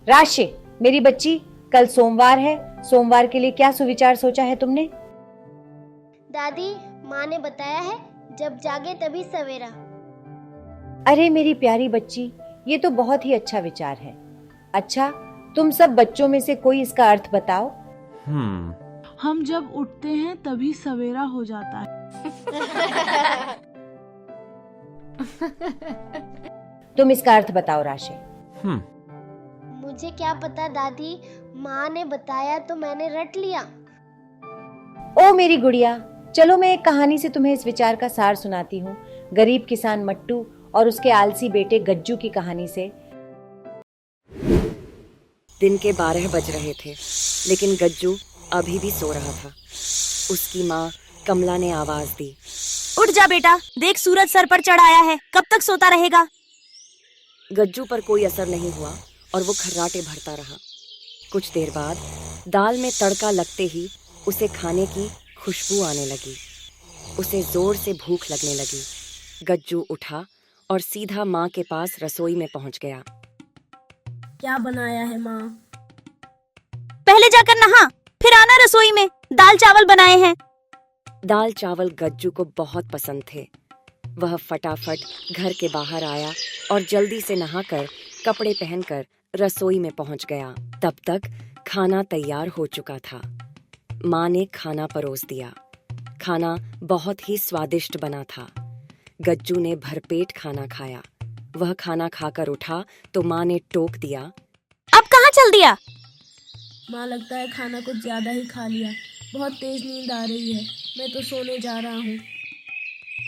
राशि, मेरी बच्ची, कल सोमवार है। सोमवार के लिए क्या सुविचार सोचा है तुमने? दादी, माँ ने बताया है जब जागे तभी सवेरा। अरे मेरी प्यारी बच्ची, ये तो बहुत ही अच्छा विचार है। अच्छा, तुम सब बच्चों में से कोई इसका अर्थ बताओ। हम जब उठते हैं तभी सवेरा हो जाता है। तुम इसका अर्थ बताओ राशि। मुझे क्या पता दादी, माँ ने बताया तो मैंने रट लिया। ओ मेरी गुड़िया, चलो मैं एक कहानी से तुम्हें इस विचार का सार सुनाती हूँ। गरीब किसान मट्टू और उसके आलसी बेटे गज्जू की कहानी से। दिन के 12 बज रहे थे, लेकिन गज्जू अभी भी सो रहा था। उसकी माँ कमला ने आवाज दी, उठ जा बेटा, देख सूरज सर पर चढ़ आया है, कब तक सोता रहेगा। गज्जू पर कोई असर नहीं हुआ और वो खर्राटे भरता रहा। कुछ देर बाद दाल में तड़का लगते ही उसे खाने की खुशबू आने लगी। उसे जोर से भूख लगने लगी। गज्जू उठा और सीधा माँ के पास रसोई में पहुंच गया। क्या बनाया है माँ? पहले जाकर नहा, फिर आना रसोई में, दाल चावल बनाए हैं। दाल चावल गज्जू को बहुत पसंद थे। वह फटाफट घर के बाहर आया और जल्दी से नहाकर कपड़े पहनकर रसोई में पहुंच गया। तब तक खाना तैयार हो चुका था। माँ ने खाना परोस दिया। खाना बहुत ही स्वादिष्ट बना था। गज्जू ने भरपेट खाना खाया। वह खाना खाकर उठा तो माँ ने टोक दिया, अब कहाँ चल दिया? माँ, लगता है खाना कुछ ज्यादा ही खा लिया। बहुत तेज नींद आ रही है, मैं तो सोने जा रहा हूँ।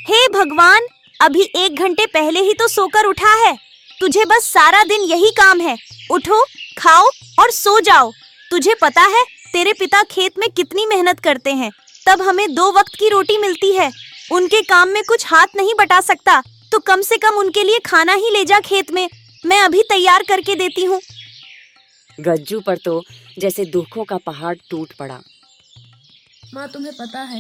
हे भगवान, अभी 1 घंटे पहले ही तो सोकर उठा है। तुझे बस सारा दिन यही काम है, उठो, खाओ और सो जाओ। तुझे पता है तेरे पिता खेत में कितनी मेहनत करते हैं, तब हमें 2 वक्त की रोटी मिलती है। उनके काम में कुछ हाथ नहीं बटा सकता, तो कम से कम उनके लिए खाना ही ले जा खेत में, मैं अभी तैयार करके देती हूँ। गज्जू पर तो जैसे दुखों का पहाड़ टूट पड़ा। माँ, तुम्हें पता है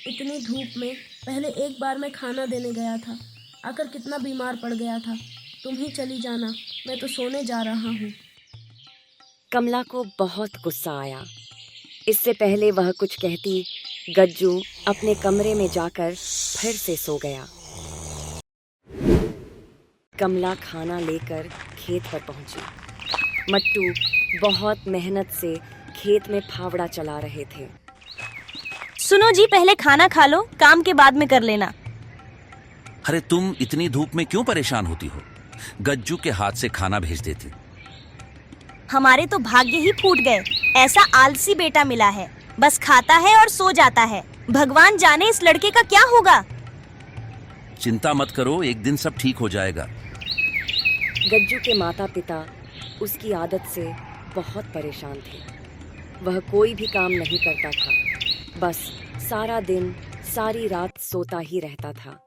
इतनी धूप में पहले एक बार मैं खाना देने गया था, आकर कितना बीमार पड़ गया था। तुम ही चली जाना, मैं तो सोने जा रहा हूँ। कमला को बहुत गुस्सा आया। इससे पहले वह कुछ कहती, गज्जू अपने कमरे में जाकर फिर से सो गया। कमला खाना लेकर खेत पर पहुंची। मट्टू बहुत मेहनत से खेत में फावड़ा चला रहे थे। सुनो जी, पहले खाना खा लो, काम के बाद में कर लेना। अरे तुम इतनी धूप में क्यों परेशान होती हो? गज्जू के हाथ से खाना भेज देती। हमारे तो भाग्य ही फूट गए, ऐसा आलसी बेटा मिला है, बस खाता है और सो जाता है। भगवान जाने इस लड़के का क्या होगा। चिंता मत करो, एक दिन सब ठीक हो जाएगा। गज्जू के माता पिता उसकी आदत से बहुत परेशान थे। वह कोई भी काम नहीं करता था, बस सारा दिन सारी रात सोता ही रहता था।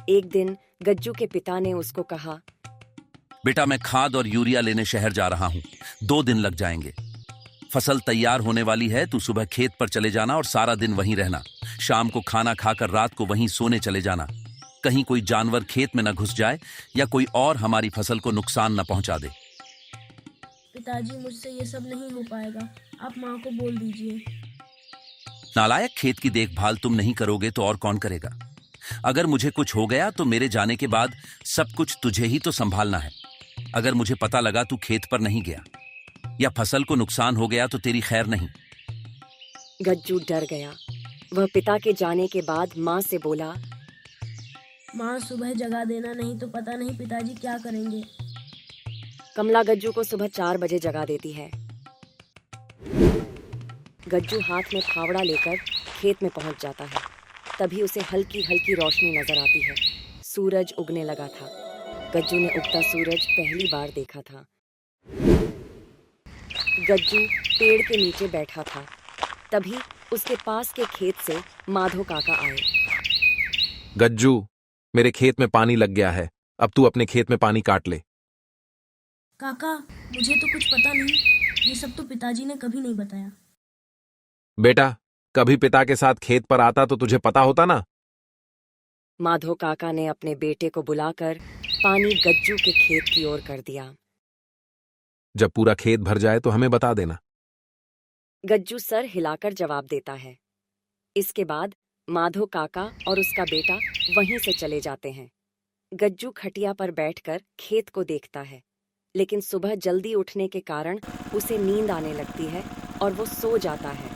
एक दिन गज्जू के पिता ने उसको कहा, बेटा मैं खाद और यूरिया लेने शहर जा रहा हूँ, 2 दिन लग जाएंगे। फसल तैयार होने वाली है, तू सुबह खेत पर चले जाना और सारा दिन वहीं रहना। शाम को खाना खाकर रात को वहीं सोने चले जाना। कहीं कोई जानवर खेत में न घुस जाए या कोई और हमारी फसल को नुकसान न पहुंचा दे। पिताजी, मुझसे ये सब नहीं हो पाएगा, आप माँ को बोल दीजिए। नालायक, खेत की देखभाल तुम नहीं करोगे तो और कौन करेगा? अगर मुझे कुछ हो गया तो मेरे जाने के बाद सब कुछ तुझे ही तो संभालना है। अगर मुझे पता लगा तू खेत पर नहीं गया या फसल को नुकसान हो गया तो तेरी खैर नहीं। गज्जू डर गया। वह पिता के जाने के बाद माँ से बोला, माँ, सुबह जगा देना, नहीं तो पता नहीं पिताजी क्या करेंगे। कमला गज्जू को सुबह 4 बजे जगा देती है। गज्जू हाथ में फावड़ा लेकर खेत में पहुंच जाता है। तभी उसे हल्की हल्की रोशनी नजर आती है। सूरज उगने लगा था। गज्जू ने उगता सूरज पहली बार देखा था। गज्जू पेड़ के नीचे बैठा था। तभी उसके पास के खेत से माधो काका आए। गज्जू, मेरे खेत में पानी लग गया है, अब तू अपने खेत में पानी काट ले। काका, मुझे तो कुछ पता नहीं, ये सब तो पिताजी ने कभी नहीं बताया। बेटा, कभी पिता के साथ खेत पर आता तो तुझे पता होता ना। माधो काका ने अपने बेटे को बुलाकर पानी गज्जू के खेत की ओर कर दिया। जब पूरा खेत भर जाए तो हमें बता देना। गज्जू सर हिलाकर जवाब देता है। इसके बाद माधो काका और उसका बेटा वहीं से चले जाते हैं। गज्जू खटिया पर बैठकर खेत को देखता है, लेकिन सुबह जल्दी उठने के कारण उसे नींद आने लगती है और वो सो जाता है।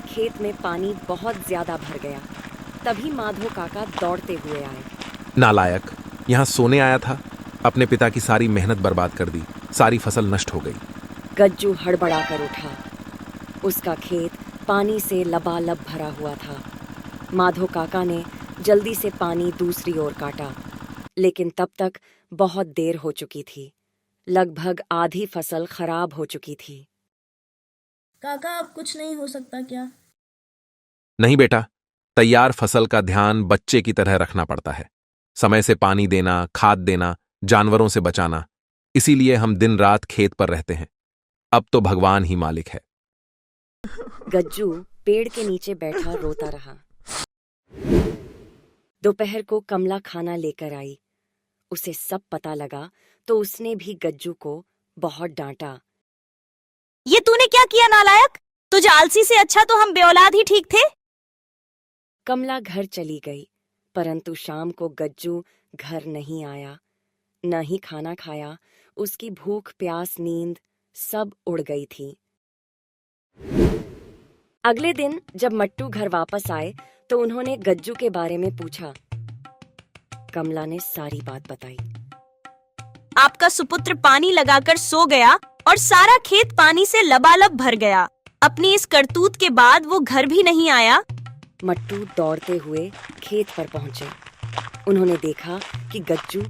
खेत में पानी बहुत ज्यादा भर गया। तभी माधो काका दौड़ते हुए आए। नालायक, यहाँ सोने आया था, अपने पिता की सारी मेहनत बर्बाद कर दी, सारी फसल नष्ट हो गई। गज्जू हड़बड़ाकर उठा। उसका खेत पानी से लबालब भरा हुआ था। माधो काका ने जल्दी से पानी दूसरी ओर काटा, लेकिन तब तक बहुत देर हो चुकी थी। लगभग आधी फसल खराब हो चुकी थी। काका अब कुछ नहीं हो सकता क्या? नहीं बेटा, तैयार फसल का ध्यान बच्चे की तरह रखना पड़ता है। समय से पानी देना, खाद देना, जानवरों से बचाना। इसीलिए हम दिन रात खेत पर रहते हैं। अब तो भगवान ही मालिक है। गज्जू पेड़ के नीचे बैठा रोता रहा। दोपहर को कमला खाना लेकर आई। उसे सब पता लगा तो उसने भी गज्जू को बहुत डांटा। ये तूने क्या किया नालायक? तुझे आलसी से अच्छा तो हम बेऔलाद ही ठीक थे। कमला घर चली गई, परंतु शाम को गज्जू घर नहीं आया। न ही खाना खाया। उसकी भूख, प्यास, नींद सब उड़ गई थी। अगले दिन जब मट्टू घर वापस आए तो उन्होंने गज्जू के बारे में पूछा। कमला ने सारी बात बताई। आपका सुपुत्र पानी लगाकर सो गया और सारा खेत पानी से लबालब भर गया। अपनी इस करतूत के बाद वो घर भी नहीं आया। मट्टू दौड़ते हुए खेत पर पहुंचे। उन्होंने देखा कि गज्जू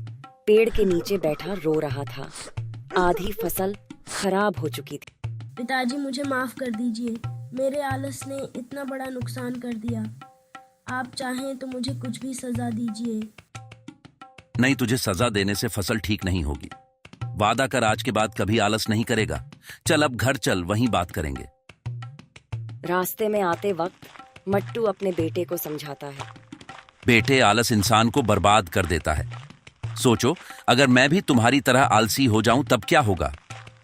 पेड़ के नीचे बैठा रो रहा था। आधी फसल खराब हो चुकी थी। पिताजी, मुझे माफ कर दीजिए। मेरे आलस ने इतना बड़ा नुकसान कर दिया। आप चाहें तो मुझे कुछ भी सजा दीजिए। नहीं, तुझे सजा देने से फसल ठीक नहीं होगी। वादा कर आज के बाद कभी आलस नहीं करेगा। चल अब घर चल, वहीं बात करेंगे। रास्ते में आते वक्त मट्टू अपने बेटे को समझाता है। बेटे, आलस इंसान को बर्बाद कर देता है। सोचो, अगर मैं भी तुम्हारी तरह आलसी हो जाऊं तब क्या होगा?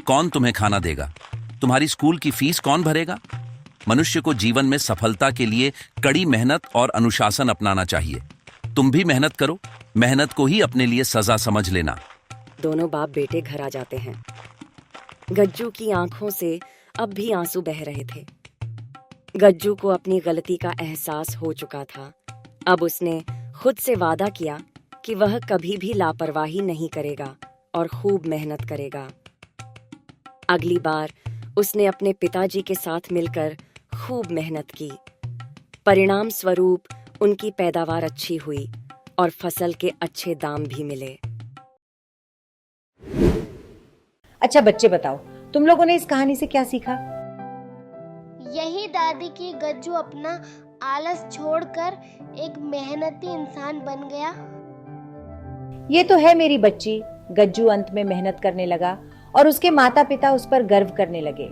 कौन तुम्हें खाना देगा? तुम्हारी स्कूल की फीस कौन भरेगा? मनुष्य को जीवन में सफलता के लिए कड़ी मेहनत और अनुशासन अपनाना चाहिए। तुम भी मेहनत करो, मेहनत को ही अपने लिए सजा समझ लेना। दोनों बाप बेटे घर आ जाते हैं। गज्जू की आंखों से अब भी आंसू बह रहे थे। गज्जू को अपनी गलती का एहसास हो चुका था। अब उसने खुद से वादा किया कि वह कभी भी लापरवाही नहीं करेगा और खूब मेहनत करेगा। अगली बार उसने अपने पिताजी के साथ मिलकर खूब मेहनत की। परिणाम स्वरूप उनकी पैदावार अच्छी हुई और फसल के अच्छे दाम भी मिले। अच्छा बच्चे, बताओ तुम लोगों ने इस कहानी से क्या सीखा? यही दादी कि गज्जू अपना आलस छोड़कर एक मेहनती इंसान बन गया। ये तो है मेरी बच्ची। गज्जू अंत में मेहनत करने लगा और उसके माता पिता उस पर गर्व करने लगे।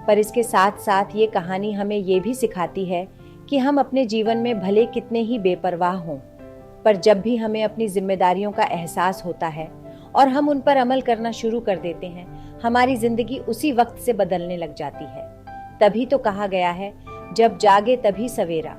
पर इसके साथ साथ ये कहानी हमें ये भी सिखाती है कि हम अपने जीवन में भले कितने ही बेपरवाह हों, पर जब भी हमें अपनी जिम्मेदारियों का एहसास होता है और हम उन पर अमल करना शुरू कर देते हैं, हमारी जिंदगी उसी वक्त से बदलने लग जाती है। तभी तो कहा गया है, जब जागे तभी सवेरा।